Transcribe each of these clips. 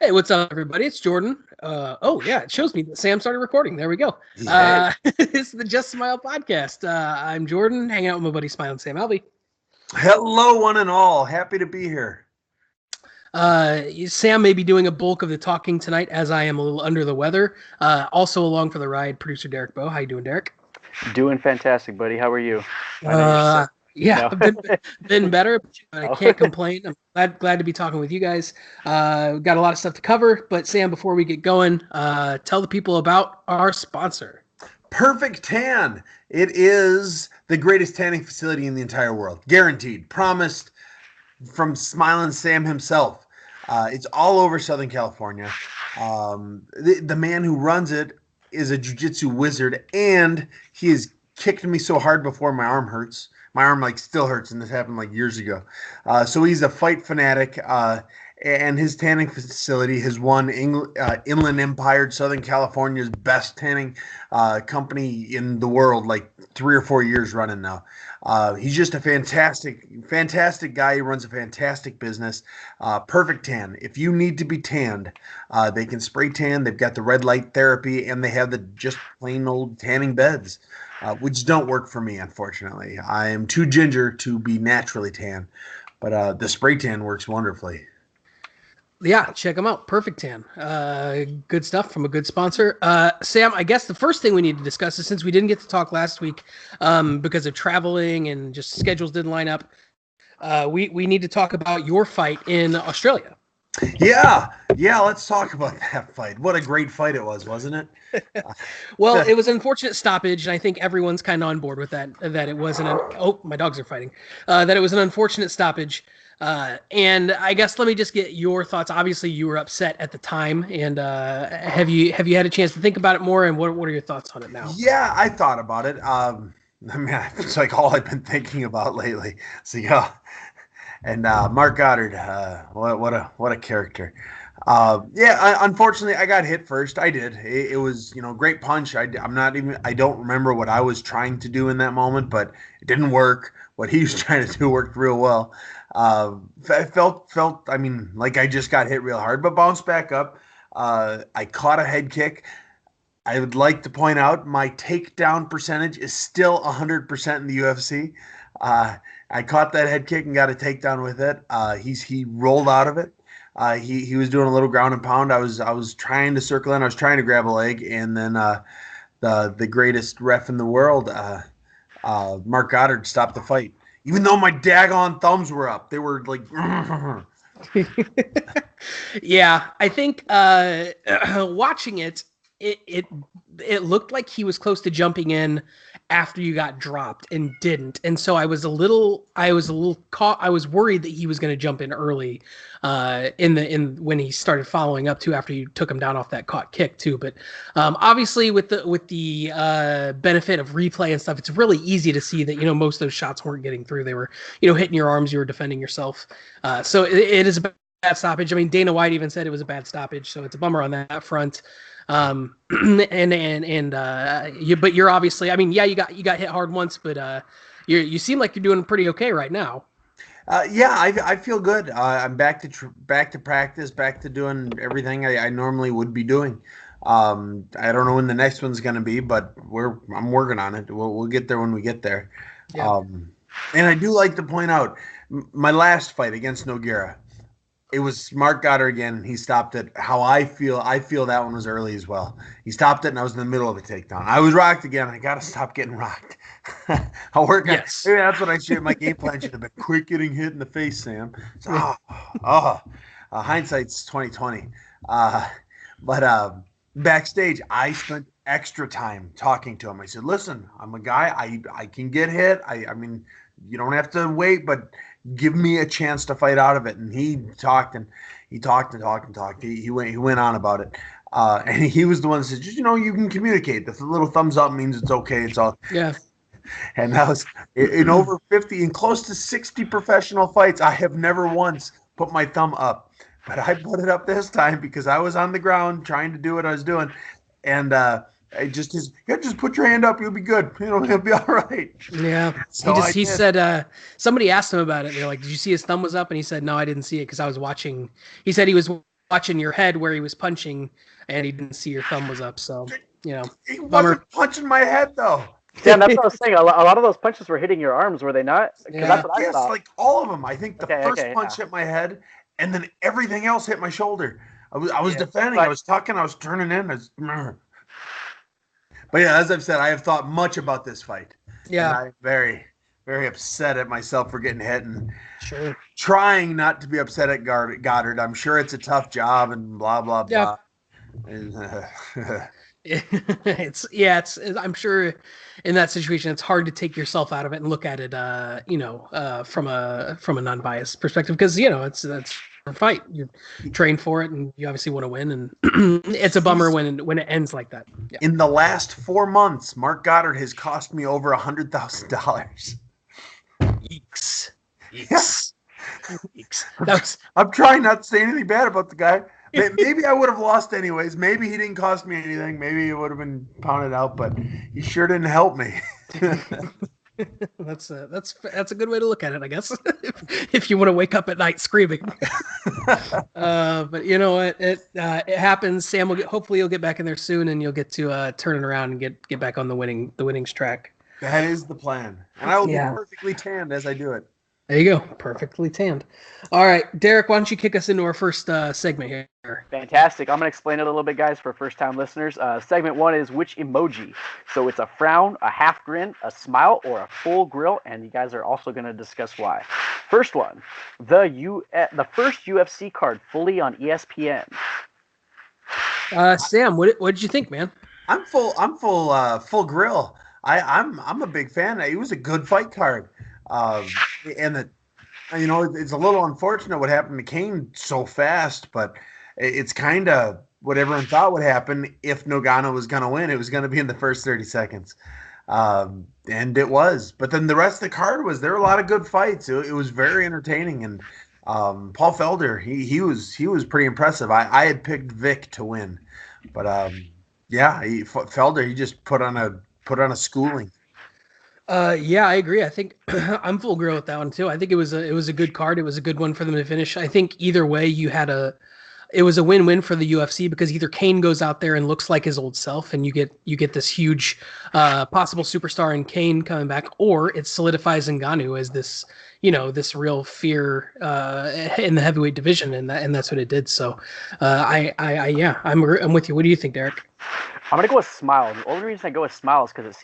Hey, what's up, everybody? It's Jordan. Oh, yeah, it shows me that Sam started recording. There we go. Yeah. This is the Just Smile podcast. I'm Jordan, hanging out with my buddy Smile and Sam Alvey. Hello, one and all. Happy to be here. Sam may be doing a bulk of the talking tonight, as I am a little under the weather. Also along for the ride, producer Derek Bowe. How you doing, Derek? Doing fantastic, buddy. How are you? I know you're Uh, sick. yeah, No. I've been better, but I Oh. can't complain. I'm glad to be talking with you guys. We've got a lot of stuff to cover, but Sam, before we get going, tell the people about our sponsor. Perfect Tan. It is the greatest tanning facility in the entire world. Guaranteed. Promised from Smiling Sam himself. It's all over Southern California. The man who runs it is a jiu-jitsu wizard, and he has kicked me so hard before my arm hurts. My arm still hurts, and this happened years ago. So he's a fight fanatic, and his tanning facility has won Inland Empire, Southern California's best tanning company in the world, 3 or 4 years running now. He's just a fantastic guy. He runs a fantastic business. Perfect Tan. If you need to be tanned, they can spray tan. They've got the red light therapy, and they have the just plain old tanning beds, which don't work for me, unfortunately. I am too ginger to be naturally tan, but the spray tan works wonderfully. Yeah, check them out. Perfect Tan. Good stuff from a good sponsor. Sam, I guess the first thing we need to discuss is, since we didn't get to talk last week because of traveling and just schedules didn't line up, we need to talk about your fight in Australia. Yeah, let's talk about that fight. What a great fight it was, wasn't it? Well, it was an unfortunate stoppage, and I think everyone's kind of on board with that it wasn't my dogs are fighting. That it was an unfortunate stoppage. And I guess let me just get your thoughts. Obviously, you were upset at the time, and have you had a chance to think about it more? And what are your thoughts on it now? Yeah, I thought about it. It's all I've been thinking about lately. So yeah, and Mark Goddard, what a character. Unfortunately, I got hit first. I did. It was great punch. I don't remember what I was trying to do in that moment, but it didn't work. What he was trying to do worked real well. I felt like I just got hit real hard, but bounced back up. I caught a head kick. I would like to point out my takedown percentage is still 100% in the UFC. I caught that head kick and got a takedown with it. He rolled out of it. He was doing a little ground and pound. I was trying to circle in. I was trying to grab a leg, and then the greatest ref in the world, Mark Goddard, stopped the fight. Even though my daggone thumbs were up, they were like. Yeah, I think watching it looked like he was close to jumping in after you got dropped and didn't, and so I was worried that he was going to jump in early when he started following up too, after you took him down off that caught kick too. But obviously with the benefit of replay and stuff, it's really easy to see that most of those shots weren't getting through. They were hitting your arms, you were defending yourself. So it is a bad stoppage. I mean, Dana White even said it was a bad stoppage, so it's a bummer on that front. But you're obviously, you got hit hard once, but you seem like you're doing pretty okay right now. I feel good. I'm back to practice, back to doing everything I normally would be doing. I don't know when the next one's going to be, but I'm working on it. We'll get there when we get there. Yeah. And I do like to point out my last fight against Nogueira. It was Mark Goddard again. He stopped it. How I feel that one was early as well. He stopped it, and I was in the middle of a takedown. I was rocked again. I got to stop getting rocked. I'll work on it. Maybe that's what I should. My game plan should have been quit getting hit in the face, Sam. So, hindsight's 2020. But backstage, I spent extra time talking to him. I said, "Listen, I'm a guy. I can get hit. I mean, you don't have to wait, but give me a chance to fight out of it." And he talked. He went on about it. And he was the one that said, just, you can communicate. The little thumbs up means it's okay. It's all. Yeah. And that was in over 50 and close to 60 professional fights. I have never once put my thumb up, but I put it up this time because I was on the ground trying to do what I was doing. And just put your hand up. You'll be good. He'll be all right. Yeah. So he said, somebody asked him about it. They're like, did you see his thumb was up? And he said, no, I didn't see it because I was watching. He said he was watching your head where he was punching, and he didn't see your thumb was up. So He bummer. wasn't punching my head though. Damn, that's what I was saying. A lot of those punches were hitting your arms, were they not? Because that's what I Yes, thought. like all of them. I think the first punch Yeah. hit my head, and then everything else hit my shoulder. I was defending. But- I was tucking. I was turning in. But yeah, as I've said, I have thought much about this fight. Yeah. And I'm very, very upset at myself for getting hit and Sure. trying not to be upset at Goddard. I'm sure it's a tough job and blah, blah, blah. It's I'm sure in that situation it's hard to take yourself out of it and look at it from a non-biased perspective, because it's a fight. You train for it and you obviously want to win, and it's a bummer when it ends like that. Yeah. In the last 4 months, Mark Goddard has cost me over $100,000. Eeks. Eeks. I'm trying not to say anything bad about the guy. Maybe I would have lost anyways. Maybe he didn't cost me anything. Maybe it would have been pounded out, but he sure didn't help me. That's a good way to look at it, I guess. if you want to wake up at night screaming. But you know what? It happens. Sam hopefully you'll get back in there soon, and you'll get to turn it around and get back on the winnings track. That is the plan, and I will be perfectly tanned as I do it. There you go. Perfectly tanned. All right, Derek, why don't you kick us into our first segment here? Fantastic. I'm going to explain it a little bit, guys, for first-time listeners. Segment 1 is which emoji. So it's a frown, a half grin, a smile, or a full grill, and you guys are also going to discuss why. First one, the first UFC card fully on ESPN. Sam, what did you think, man? I'm full grill. I'm a big fan. It was a good fight card. And it's a little unfortunate what happened to Kane so fast, but it's kind of what everyone thought would happen if Ngannou was going to win. It was going to be in the first 30 seconds. And it was. But then the rest of the card there were a lot of good fights. It was very entertaining. And Paul Felder, he was pretty impressive. I had picked Vic to win. But Felder, he just put on a schooling. Yeah, I agree. I think I'm full grill with that one too. I think it was a good card. It was a good one for them to finish. I think either way, it was a win-win for the UFC, because either Kane goes out there and looks like his old self, and you get this huge possible superstar in Kane coming back, or it solidifies Ngannou as this real fear in the heavyweight division, and that's what it did. So I'm with you. What do you think, Derek? I'm gonna go with smile. The only reason I go with smile is because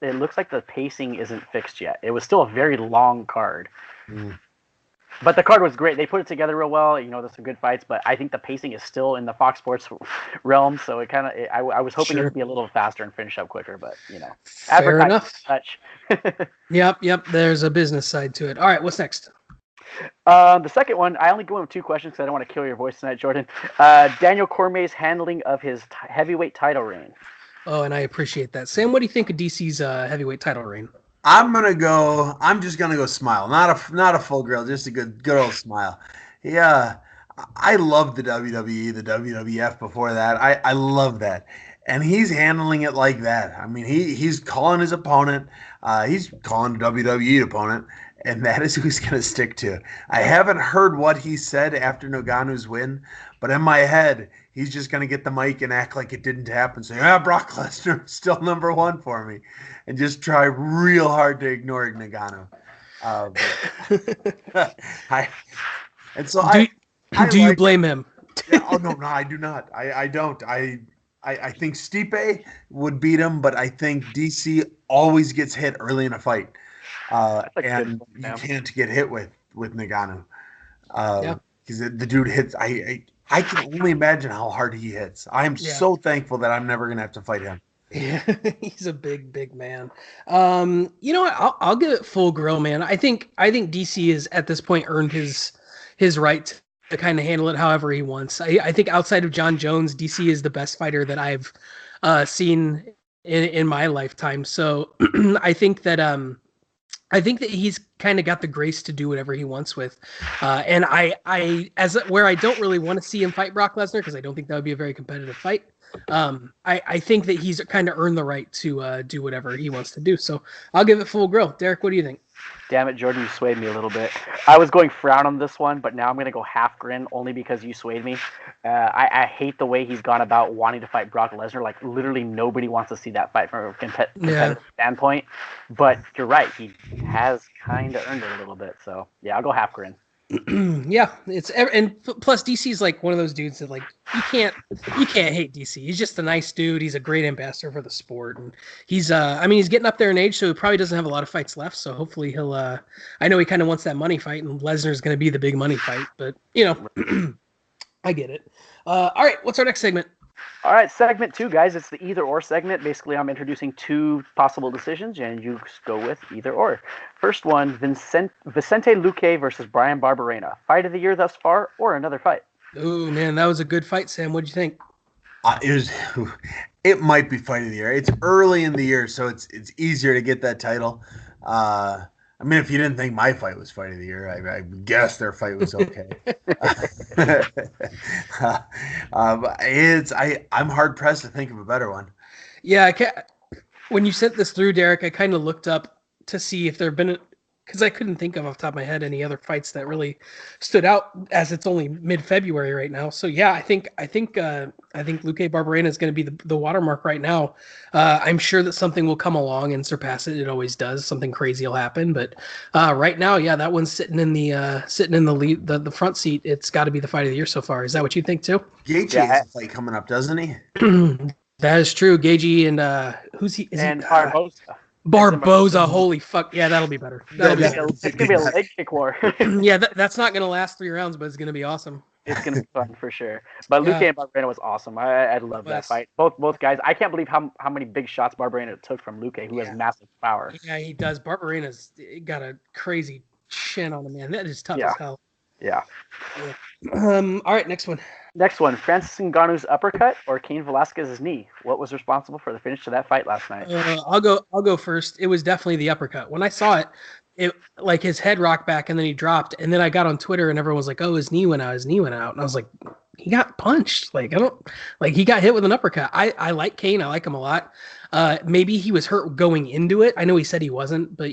it looks like the pacing isn't fixed yet. It was still a very long card. But the card was great. They put it together real well. There's some good fights, but I think the pacing is still in the Fox Sports realm. So it kind of, I was hoping it would be a little faster and finish up quicker, but fair enough. Such. Yep. There's a business side to it. All right, what's next? The second one, I only go with 2 questions because I don't want to kill your voice tonight, Jordan. Daniel Cormier's handling of his heavyweight title reign. Oh, and I appreciate that. Sam, what do you think of DC's heavyweight title reign? I'm just gonna go smile. Not a full grill, just a good old smile. Yeah, I love the WWE, the WWF before that. I love that, and he's handling it like that. I mean, he's calling his opponent. He's calling the WWE opponent, and that is who he's gonna stick to. I haven't heard what he said after Ngannou's win, but in my head, he's just going to get the mic and act like it didn't happen. Say, Brock Lesnar is still number 1 for me. And just try real hard to ignore Ngannou. Do you blame him? No, I do not. I don't. I think Stipe would beat him, but I think DC always gets hit early in a fight. And you can't get hit with Ngannou. Because the dude hits. I can only imagine how hard he hits. I am so thankful that I'm never going to have to fight him. Yeah, he's a big man. You know what? I'll give it full grill, man. I think DC has at this point earned his right to kind of handle it however he wants. I think outside of John Jones, DC is the best fighter that I've seen in my lifetime. So I think that he's kind of got the grace to do whatever he wants with. And where I don't really want to see him fight Brock Lesnar, because I don't think that would be a very competitive fight. I think that he's kind of earned the right to do whatever he wants to do. So I'll give it full grill. Derek, what do you think? Damn it, Jordan, you swayed me a little bit. I was going frown on this one, but now I'm going to go half grin only because you swayed me. I hate the way he's gone about wanting to fight Brock Lesnar. Like, literally nobody wants to see that fight from a competitive standpoint. But you're right. He has kind of earned it a little bit. So, yeah, I'll go half grin. Yeah, and plus DC's like one of those dudes that like you can't hate DC. He's just a nice dude. He's a great ambassador for the sport, and he's he's getting up there in age, so he probably doesn't have a lot of fights left. So hopefully he'll I know he kind of wants that money fight, and Lesnar's going to be the big money fight, but I get it. All right, what's our next segment? All right, segment 2, guys. It's the either or segment. Basically, I'm introducing 2 possible decisions, and you go with either or. First one, Vicente Luque versus Brian Barberena. Fight of the year thus far, or another fight? Oh man, that was a good fight, Sam. What'd you think? It might be fight of the year. It's early in the year, so it's easier to get that title. I mean, if you didn't think my fight was fight of the year, I guess their fight was okay. I'm hard pressed to think of a better one. Yeah, when you sent this through, Derek, I kind of looked up to see if there have been, because I couldn't think of off the top of my head any other fights that really stood out, as it's only mid-February right now. So yeah, I think Luque Barberena is going to be the watermark right now. I'm sure that something will come along and surpass it. It always does. Something crazy will happen, but right now, yeah, that one's sitting in the lead, the front seat. It's got to be the fight of the year so far. Is that what you think too? Gaethje has a fight coming up, doesn't he? That is true. Gaethje and who's he? Barboza. Barboza, holy fuck. Yeah, that'll be better. It's going to be a leg kick war. Yeah, that's not going to last 3 rounds, but it's going to be awesome. It's going to be fun for sure. But Luque and Barberena was awesome. I love that fight. Both guys. I can't believe how many big shots Barberena took from Luque, who has massive power. Yeah, he does. Barberena's got a crazy chin on him, man. That is tough as hell. Yeah. All right, next one. Next one, Francis Ngannou's uppercut or Cain Velasquez's knee? What was responsible for the finish to that fight last night? I'll go first. It was definitely the uppercut. When I saw it like his head rocked back and then he dropped, and then I got on Twitter and everyone was like, "Oh, his knee went out. And I was like, he got punched. He got hit with an uppercut. I like Cain. I like him a lot. Maybe he was hurt going into it. I know he said he wasn't, but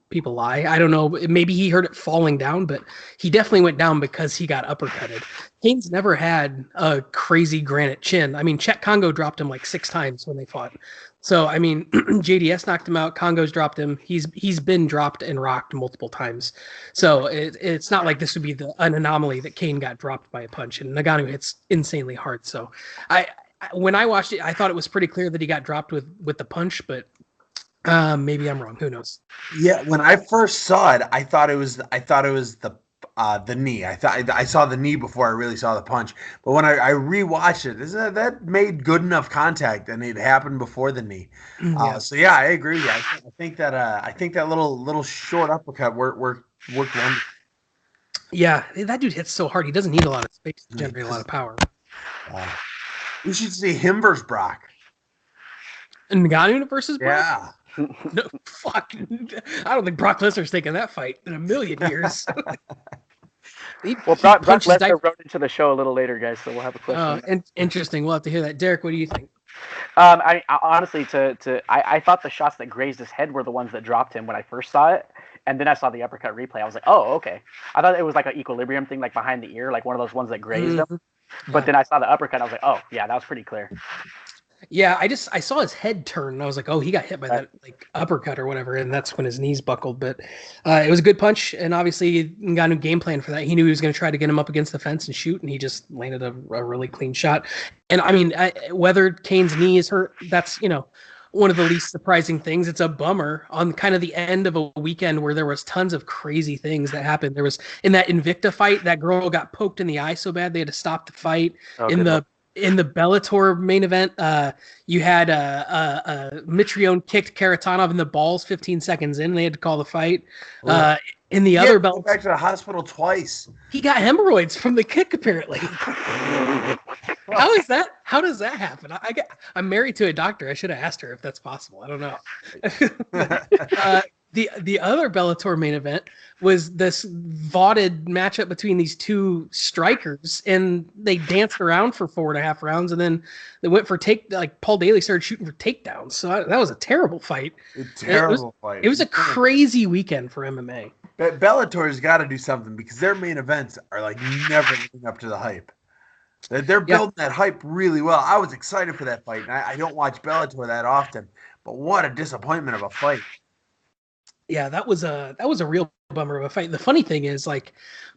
people lie. I don't know. Maybe he heard it falling down, but he definitely went down because he got uppercutted. Cain's never had a crazy granite chin. I mean, Chet Congo dropped him like 6 times when they fought. So, I mean, JDS knocked him out. Congo's dropped him. He's been dropped and rocked multiple times. So it's not like this would be an anomaly that Cain got dropped by a punch. And Ngannou hits insanely hard. So when I watched it, I thought it was pretty clear that he got dropped with the punch, but maybe I'm wrong. Who knows? Yeah, when I first saw it, I thought it was the knee. I saw the knee before I really saw the punch. But when I rewatched it, that made good enough contact, and it happened before the knee. So yeah, I agree. I think that little short uppercut worked wonderful. Yeah, that dude hits so hard. He doesn't need a lot of space to generate a lot of power. We should see him versus Brock. Ngannou versus Brock? Yeah. No, fuck. I don't think Brock Lesnar's taking that fight in a million years. Brock Lesnar wrote into the show a little later, guys, so we'll have a question. Interesting. We'll have to hear that. Derek, what do you think? I honestly, I thought the shots that grazed his head were the ones that dropped him when I first saw it, and then I saw the uppercut replay. I was like, oh, okay. I thought it was like an equilibrium thing, like behind the ear, like one of those ones that grazed him. But then I saw the uppercut, and I was like, oh, yeah, that was pretty clear. Yeah, I saw his head turn, and I was like, oh, he got hit by that uppercut or whatever, and that's when his knees buckled. But it was a good punch, and obviously Ngannou game plan for that. He knew he was going to try to get him up against the fence and shoot, and he just landed a really clean shot. And I mean, whether Cain's knee is hurt, that's one of the least surprising things. It's a bummer on kind of the end of a weekend where there was tons of crazy things that happened. There was in that Invicta fight, that girl got poked in the eye so bad they had to stop the fight. In the Bellator main event, you had Mitrione kicked Karatanov in the balls 15 seconds in, and they had to call the fight. In the other Bellator, back to the hospital twice. He got hemorrhoids from the kick, apparently. How is that? How does that happen? I'm married to a doctor. I should have asked her if that's possible. I don't know. the other Bellator main event was this vaunted matchup between these two strikers, and they danced around for 4.5 rounds, and then they went for Paul Daly started shooting for takedowns. So that was a terrible fight. Terrible fight. It was a crazy weekend for MMA. Bellator's got to do something because their main events are like never living up to the hype. They're building that hype really well. I was excited for that fight. And I don't watch Bellator that often, but what a disappointment of a fight. Yeah, that was a real bummer of a fight. The funny thing is, like,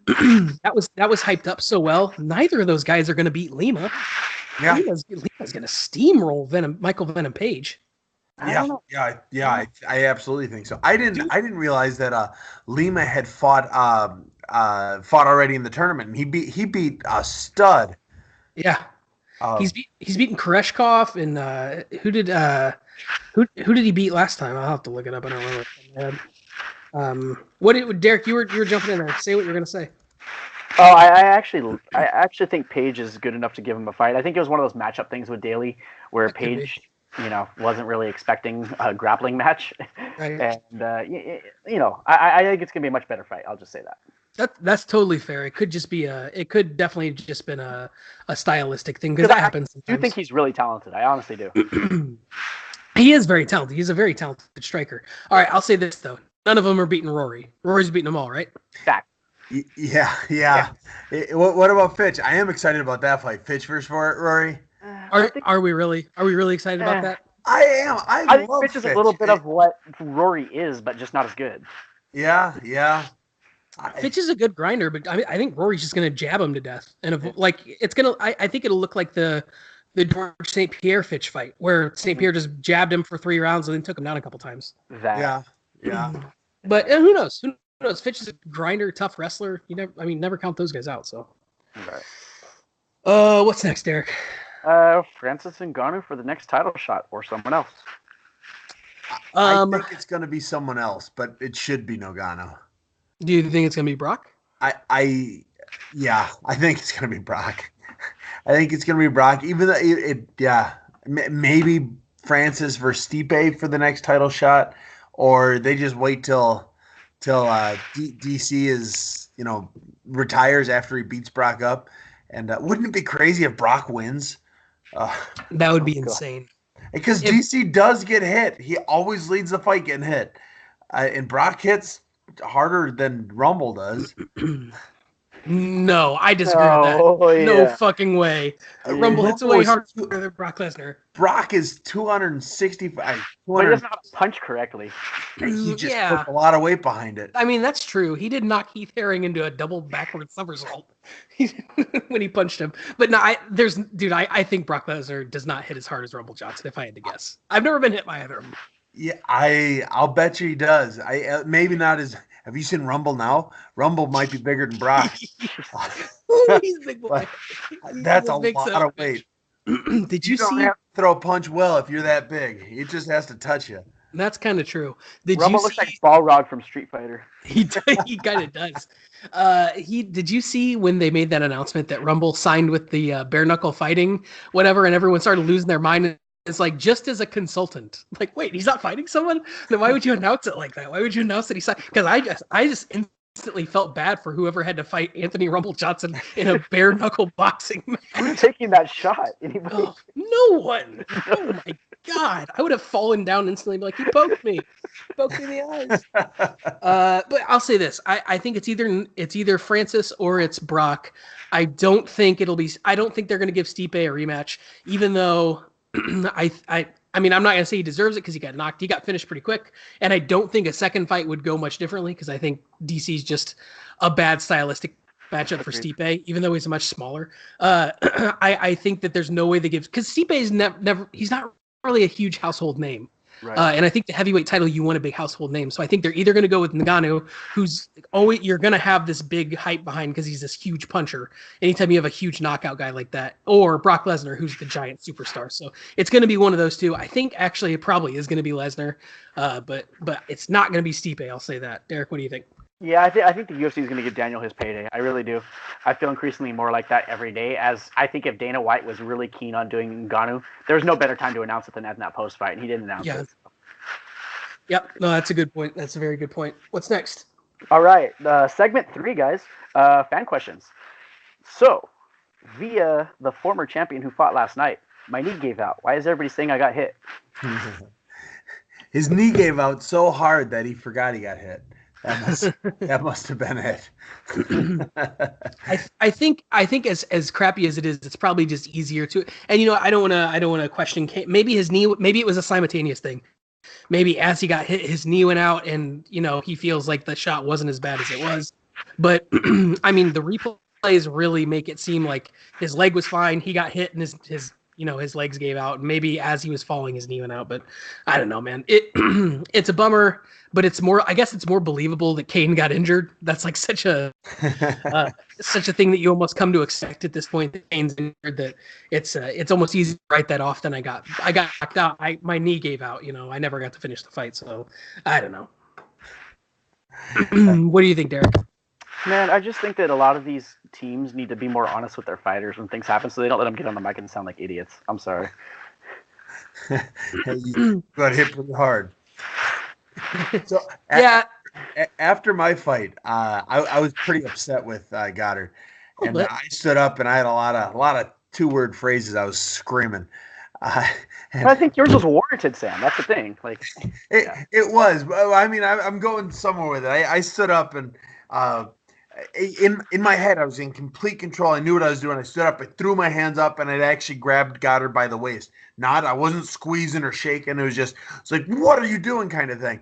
that was hyped up so well. Neither of those guys are going to beat Lima. Yeah, Lima's going to steamroll Michael Venom Page. I absolutely think so. I didn't realize that Lima had fought already in the tournament, and he beat a stud. Yeah, he's beaten Koreshkov, and who did he beat last time? I'll have to look it up. I don't remember. Derek? You were jumping in there. Say what you're going to say. Oh, I actually think Page is good enough to give him a fight. I think it was one of those matchup things with Daly where Page, wasn't really expecting a grappling match, right. And I think it's gonna be a much better fight. I'll just say that. That's totally fair. It could definitely just been a stylistic thing because that happens sometimes. I do think he's really talented. I honestly do. He is very talented. He's a very talented striker. All right, I'll say this though: none of them are beating Rory. Rory's beating them all, right? Fact. Yeah. What about Fitch? I am excited about that fight. Fitch versus Rory. Are we really excited about that? I am. I think Fitch is a little bit of what Rory is, but just not as good. Yeah. Fitch is a good grinder, but I think Rory's just gonna jab him to death, and I think it'll look like the George St. Pierre Fitch fight, where St. Pierre just jabbed him for 3 rounds and then took him down a couple times. Yeah. But who knows? Who knows? Fitch is a grinder, tough wrestler. Never count those guys out. So. Okay. What's next, Derek? Francis Ngannou for the next title shot, or someone else. I think it's going to be someone else, but it should be Ngannou. Do you think it's going to be Brock? I think it's going to be Brock. I think it's going to be Brock, even though maybe Francis versus Stipe for the next title shot, or they just wait till DC is, retires after he beats Brock up. And wouldn't it be crazy if Brock wins? That would be insane. Because DC does get hit. He always leads the fight getting hit. And Brock hits harder than Rumble does. No, I disagree with that. Yeah. No fucking way. Rumble hits way harder than Brock Lesnar. Brock is 265. But he doesn't know how to punch correctly. He just put a lot of weight behind it. That's true. He did knock Heath Herring into a double backward somersault when he punched him. But no, I think Brock Lesnar does not hit as hard as Rumble Johnson, if I had to guess. I've never been hit by either of them. Yeah, I'll bet you he does. Maybe not as. Have you seen Rumble now? Rumble might be bigger than Brock. He's a big boy. That's a lot of weight. Did you don't see? Have to throw a punch well if you're that big. It just has to touch you. That's kind of true. Rumble looks like Balrog from Street Fighter. He kind of does. Did you see when they made that announcement that Rumble signed with the bare knuckle fighting, whatever, and everyone started losing their mind? It's like, just as a consultant, like, wait, he's not fighting someone? Then why would you announce it like that? Why would you announce that he signed? Because I just instantly felt bad for whoever had to fight Anthony Rumble Johnson in a bare knuckle boxing match. Who's taking that shot? Anybody? Oh, no one. Oh my God. I would have fallen down instantly and be like, he poked me. He poked me in the eyes. But I'll say this. I think it's either Francis or it's Brock. I don't think they're going to give Stipe a rematch, even though I'm not going to say he deserves it because he got finished pretty quick. And I don't think a second fight would go much differently because I think DC's just a bad stylistic matchup for Stipe, even though he's much smaller. I think that there's no way they give, because Stipe is he's not really a huge household name. Right. And I think the heavyweight title, you want a big household name. So I think they're either going to go with Ngannou, who's always, you're going to have this big hype behind because he's this huge puncher. Anytime you have a huge knockout guy like that, or Brock Lesnar, who's the giant superstar. So it's going to be one of those two. I think actually it probably is going to be Lesnar, but it's not going to be Stipe. I'll say that. Derek, what do you think? Yeah, I think the UFC is going to give Daniel his payday. I really do. I feel increasingly more like that every day, as I think if Dana White was really keen on doing Ngannou, there's no better time to announce it than at that post-fight, and he didn't announce it. Yep. No, that's a good point. That's a very good point. What's next? All right, segment 3, guys. Fan questions. So, via the former champion who fought last night, my knee gave out. Why is everybody saying I got hit? His knee gave out so hard that he forgot he got hit. That must have been it. I think as crappy as it is, it's probably just easier to. And I don't want to question. Maybe his knee. Maybe it was a simultaneous thing. Maybe as he got hit, his knee went out, and he feels like the shot wasn't as bad as it was. But I mean, the replays really make it seem like his leg was fine. He got hit, and his legs gave out. Maybe as he was falling, his knee went out. But I don't know, man. It's a bummer, but I guess it's more believable that Kane got injured. That's like such a thing that you almost come to expect at this point. That Kane's injured. That it's almost easy to write that off. Then I got knocked out. My knee gave out. I never got to finish the fight. So I don't know. What do you think, Derek? Man, I just think that a lot of these teams need to be more honest with their fighters when things happen, so they don't let them get on the mic and sound like idiots. I'm sorry. You got hit pretty hard. So Yeah. After my fight, I was pretty upset with Goddard, and bit. I stood up and I had a lot of 2-word phrases. I was screaming. I think yours was warranted, Sam. That's the thing. Like it was. I mean, I'm going somewhere with it. I stood up and. In my head, I was in complete control. I knew what I was doing. I stood up, I threw my hands up, and it actually grabbed Goddard by the waist. I wasn't squeezing or shaking. It's like, what are you doing kind of thing.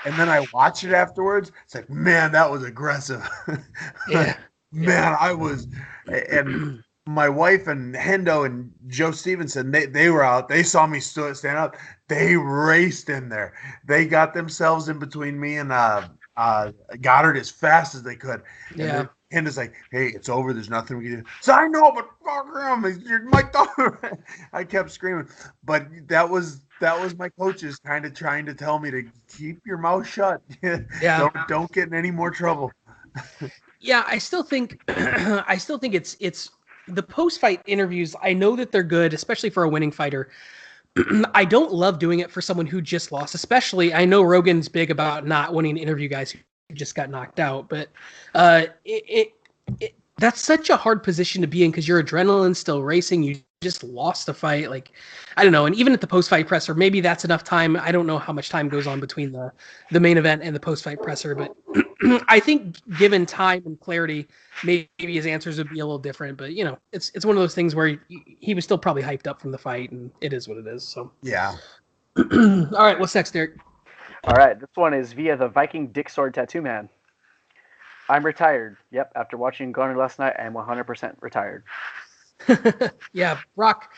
And then I watched it afterwards. It's like, man, that was aggressive. Yeah. Man, I was. And my wife and Hendo and Joe Stevenson, they were out. They saw me stand up. They raced in there. They got themselves in between me and Goddard as fast as they could. Yeah. And it's like, hey, it's over. There's nothing we can do. So I know, but fuck him. You're my daughter. I kept screaming. But that was my coaches kind of trying to tell me to keep your mouth shut. Yeah. Don't get in any more trouble. Yeah, I still think it's the post-fight interviews. I know that they're good, especially for a winning fighter. I don't love doing it for someone who just lost, especially I know Rogan's big about not wanting to interview guys who just got knocked out, but that's such a hard position to be in because your adrenaline's still racing. You just lost a fight. Like, I don't know. And even at the post-fight presser, maybe that's enough time. I don't know how much time goes on between the main event and the post-fight presser, but I think given time and clarity, maybe his answers would be a little different. But it's one of those things where he was still probably hyped up from the fight, and it is what it is. So yeah. All right, what's next, Derek? All right, this one is via the Viking Dick Sword Tattoo Man. I'm retired. Yep, after watching Garner last night, I am 100% retired. Yeah, Brock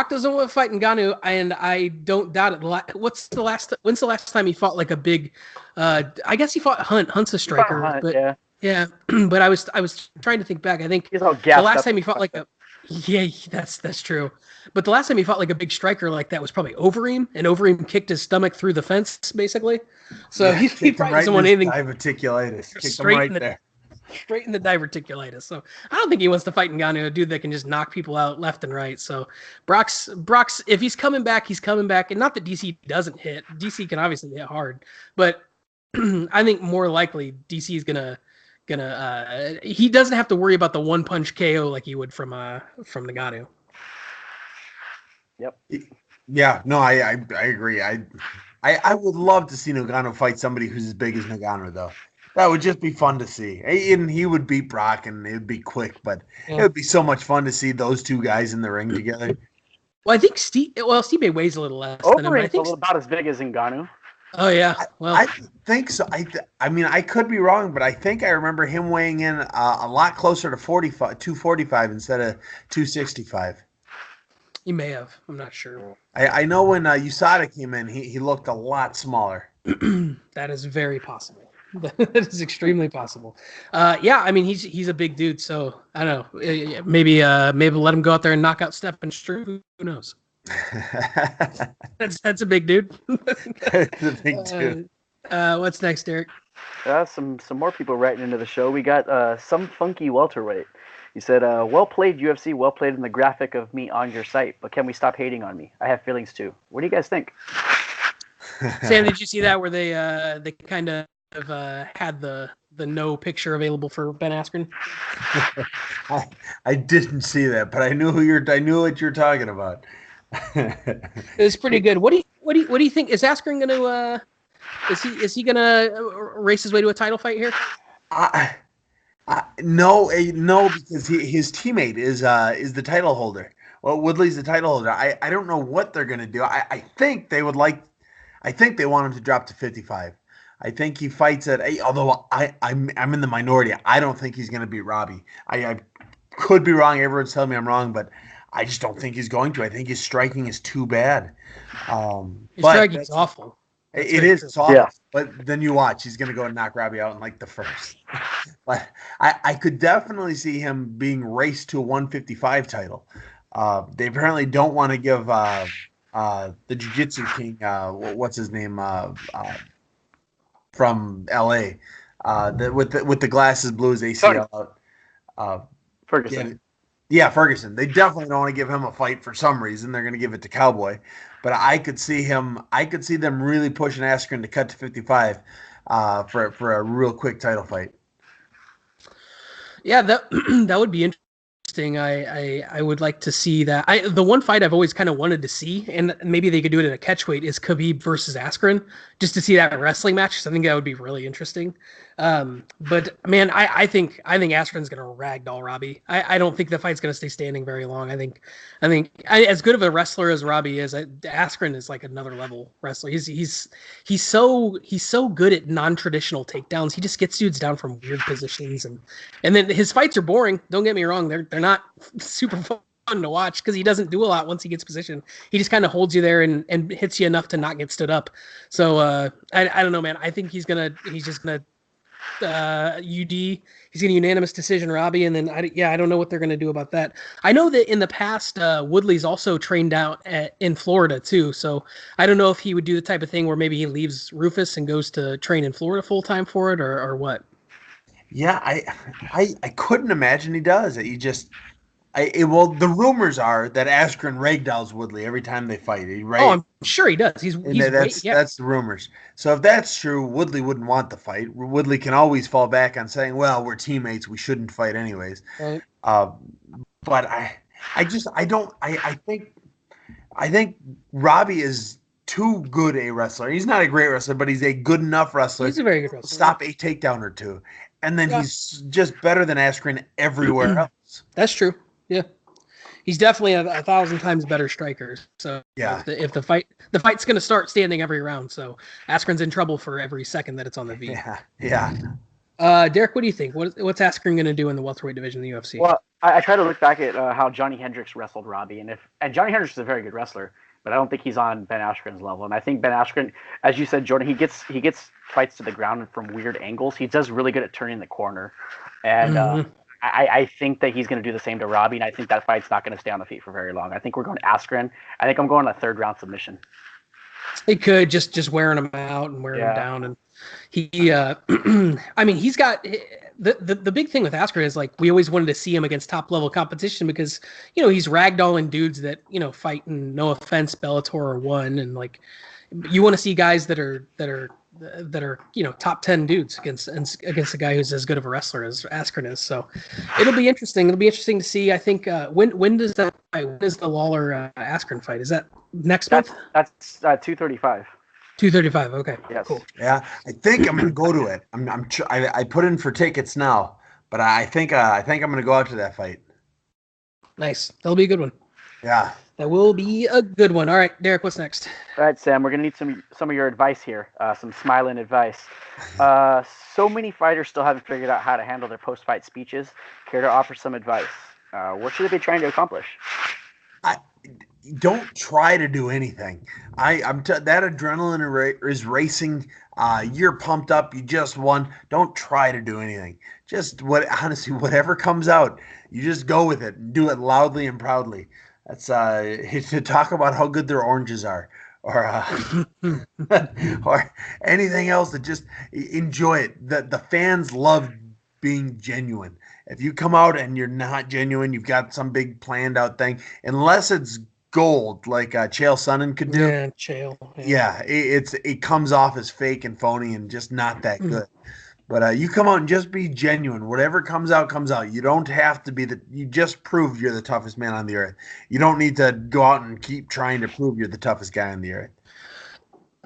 doesn't want to fight Ngannou, and I don't doubt it. When's the last time he fought like a big? I guess he fought Hunt. Hunt's a striker, Hunt, but yeah. But I was trying to think back. I think He's all the last time he fought like a that's true. But the last time he fought like a big striker like that was probably Overeem, and Overeem kicked his stomach through the fence basically. So he probably doesn't want anything diverticulitis. Kicked him straight right in the there. straight in the diverticulitis. So I don't think he wants to fight Ngannou, a dude that can just knock people out left and right. So Brock's if he's coming back, he's coming back. And not that DC doesn't hit. DC can obviously hit hard, but I think more likely DC is gonna he doesn't have to worry about the one punch KO like he would from Ngannou. Yep. Yeah, no, I agree. I would love to see Ngannou fight somebody who's as big as Ngannou, though. That would just be fun to see. And he would beat Brock, and it would be quick, but it would be so much fun to see those two guys in the ring together. Well, I think Steve weighs a little less than him. I think about as big as Ngannou. Oh yeah, well, I think so. I mean, I could be wrong, but I think I remember him weighing in a lot closer to 245 instead of 265. He may have. I'm not sure. I know when USADA came in, he looked a lot smaller. That is very possible. That is extremely possible. Yeah, I mean he's a big dude, so I don't know. Maybe let him go out there and knock out Stephen Struve. Who knows? That's a big dude. That's a big dude. What's next, Derek? Some more people writing into the show. We got some funky welterweight. He said, well played, UFC, well played in the graphic of me on your site, but can we stop hating on me? I have feelings too. What do you guys think? Sam, did you see that where they kind of had the no picture available for Ben Askren? I didn't see that, but I knew I knew what you're talking about. It was pretty good. What do you think? Is Askren going to is he going to race his way to a title fight here? No, because his teammate is the title holder. Well, Woodley's the title holder. I don't know what they're gonna do. I think they would like. I think they want him to drop to 55. I think he fights at. Although I'm in the minority. I don't think he's gonna beat Robbie. I could be wrong. Everyone's telling me I'm wrong, but I just don't think he's going to. I think his striking is too bad. His striking's awful. It is soft, yeah. But then you watch, he's going to go and knock Robbie out in like the first. But I could definitely see him being raced to a 155 title. They apparently don't want to give the Jiu-Jitsu King, what's his name, from LA, with the glasses, blue as ACL out. Ferguson. Yeah, Ferguson. They definitely don't want to give him a fight for some reason. They're going to give it to Cowboy. But I could see them really pushing Askren to cut to 55 for a real quick title fight. Yeah, that would be interesting. I would like to see that. The one fight I've always kind of wanted to see, and maybe they could do it in a catchweight, is Khabib versus Askren, just to see that wrestling match. Because I think that would be really interesting. But man, I think Askren's gonna ragdoll Robbie. I don't think the fight's gonna stay standing very long. I think as good of a wrestler as Robbie is, Askren is like another level wrestler. He's so good at non-traditional takedowns. He just gets dudes down from weird positions, and then his fights are boring. Don't get me wrong; they're not super fun to watch because he doesn't do a lot once he gets position. He just kind of holds you there and hits you enough to not get stood up. So I don't know, man. I think he's just gonna he's gonna unanimous decision Robbie, and then I don't know what they're gonna do about that. I know that in the past Woodley's also trained out in Florida too, so I don't know if he would do the type of thing where maybe he leaves Rufus and goes to train in Florida full time for it or what. Yeah, I couldn't imagine he does. The rumors are that Askren ragdolls Woodley every time they fight. Right? Oh, I'm sure he does. That's the rumors. So if that's true, Woodley wouldn't want the fight. Woodley can always fall back on saying, "Well, we're teammates. We shouldn't fight anyways." Right. But I think Robbie is too good a wrestler. He's not a great wrestler, but he's a good enough wrestler. He's a very good wrestler. Stop a takedown or two, and then he's just better than Askren everywhere else. That's true. Yeah, he's definitely a 1,000 times better striker. So yeah, if the fight's going to start standing every round, so Askren's in trouble for every second that it's on the V. Yeah. Derek, what do you think? What's Askren going to do in the welterweight division in the UFC? Well, I try to look back at how Johnny Hendricks wrestled Robbie, and Johnny Hendricks is a very good wrestler, but I don't think he's on Ben Askren's level. And I think Ben Askren, as you said, Jordan, he gets fights to the ground from weird angles. He does really good at turning the corner, and I think that he's going to do the same to Robbie, and I think that fight's not going to stay on the feet for very long. I think we're going to Askren. I think I'm going a third round submission. He could just wearing him out and wearing him down, and he. I mean, he's got the big thing with Askren is like we always wanted to see him against top level competition because he's ragdolling dudes that fight in, no offense, Bellator or one, and like you want to see guys that are top 10 dudes against a guy who's as good of a wrestler as Askren is. So it'll be interesting. It'll be interesting to see. I think when does the Lawler Askren fight? Is that next month? That's 235. 235. Okay. Yes. Cool. Yeah, I think I'm gonna go to it. I put in for tickets now, but I think I'm gonna go out to that fight. Nice. That'll be a good one. Yeah. That will be a good one. All right, Derek, what's next? All right, Sam, we're going to need some of your advice here, some smiling advice. So many fighters still haven't figured out how to handle their post-fight speeches. Care to offer some advice? What should they be trying to accomplish? Don't try to do anything. That adrenaline is racing. You're pumped up. You just won. Don't try to do anything. Just honestly, whatever comes out, you just go with it and do it loudly and proudly. That's to talk about how good their oranges are, or or anything else. That just enjoy it. The fans love being genuine. If you come out and you're not genuine, you've got some big planned out thing. Unless it's gold like Chael Sonnen could do. Yeah, Chael. Yeah, it comes off as fake and phony and just not that good. But you come out and just be genuine. Whatever comes out, comes out. You don't have to be you just proved you're the toughest man on the earth. You don't need to go out and keep trying to prove you're the toughest guy on the earth.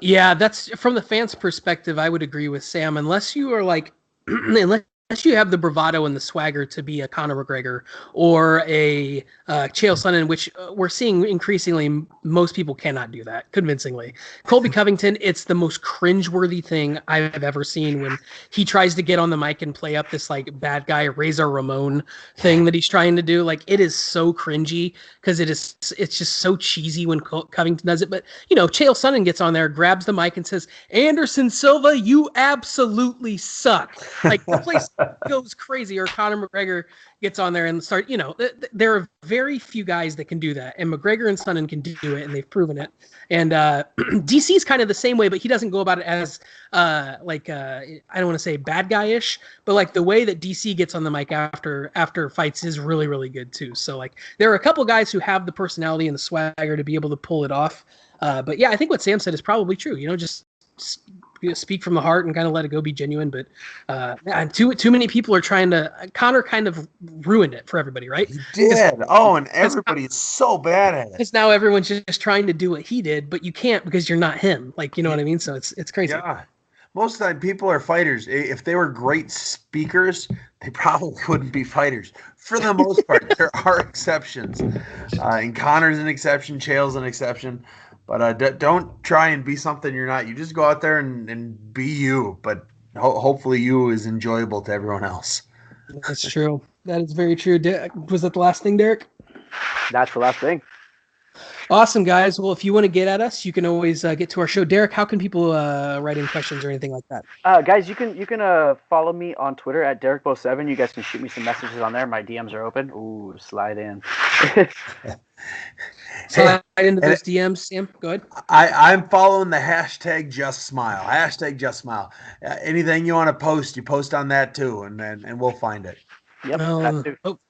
Yeah, that's from the fans' perspective. I would agree with Sam. Unless you are like, unless you have the bravado and the swagger to be a Conor McGregor or a Chael Sonnen, which we're seeing increasingly, most people cannot do that convincingly. Colby Covington, it's the most cringeworthy thing I've ever seen when he tries to get on the mic and play up this like bad guy Razor Ramon thing that he's trying to do. Like it is so cringy because it's just so cheesy when Covington does it. But Chael Sonnen gets on there, grabs the mic, and says, "Anderson Silva, you absolutely suck." Like the place goes crazy. Or Conor McGregor gets on there and start. There are very few guys that can do that, and McGregor and Sonnen can do it, and they've proven it. And DC is kind of the same way, but he doesn't go about it as I don't want to say bad guy-ish, but like the way that DC gets on the mic after fights is really, really good too. So like there are a couple guys who have the personality and the swagger to be able to pull it off. But yeah, I think what Sam said is probably true. Just speak from the heart and kind of let it go, be genuine. But too many people are trying to. Conor kind of ruined it for everybody, right? He did. And everybody is so bad at it. Because now everyone's just trying to do what he did, but you can't because you're not him. Like, you know what I mean? So it's crazy. Yeah. Most of the time, people are fighters. If they were great speakers, they probably wouldn't be fighters. For the most part, there are exceptions. And Conor's an exception. Chael's an exception. But don't try and be something you're not. You just go out there and be you. But hopefully you is enjoyable to everyone else. That's true. That is very true. Was that the last thing, Derek? That's the last thing. Awesome, guys. Well, if you want to get at us, you can always get to our show. Derek, how can people write in questions or anything like that? Guys, you can follow me on Twitter at DerekBo7. You guys can shoot me some messages on there. My DMs are open. Ooh, slide in. Slide into those DMs, Sam. Go ahead. I'm following the hashtag justsmile. Hashtag justsmile. Anything you want to post, you post on that too, and we'll find it. Yep.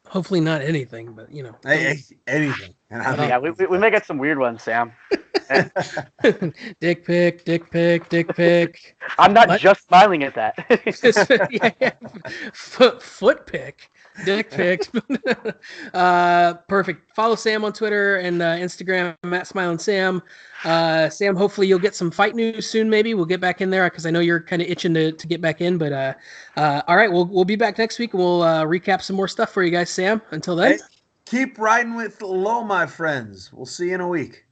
Hopefully not anything, but anything. And we may get some weird ones, Sam. Dick pic. I'm not just smiling at that. Foot pic. Dick pics. Perfect. Follow Sam on Twitter and Instagram, @SmileandSam. Sam, hopefully you'll get some fight news soon. Maybe we'll get back in there because I know you're kind of itching to get back in. But all right, we'll be back next week and we'll recap some more stuff for you guys. Sam, until then, keep riding with low, my friends. We'll see you in a week.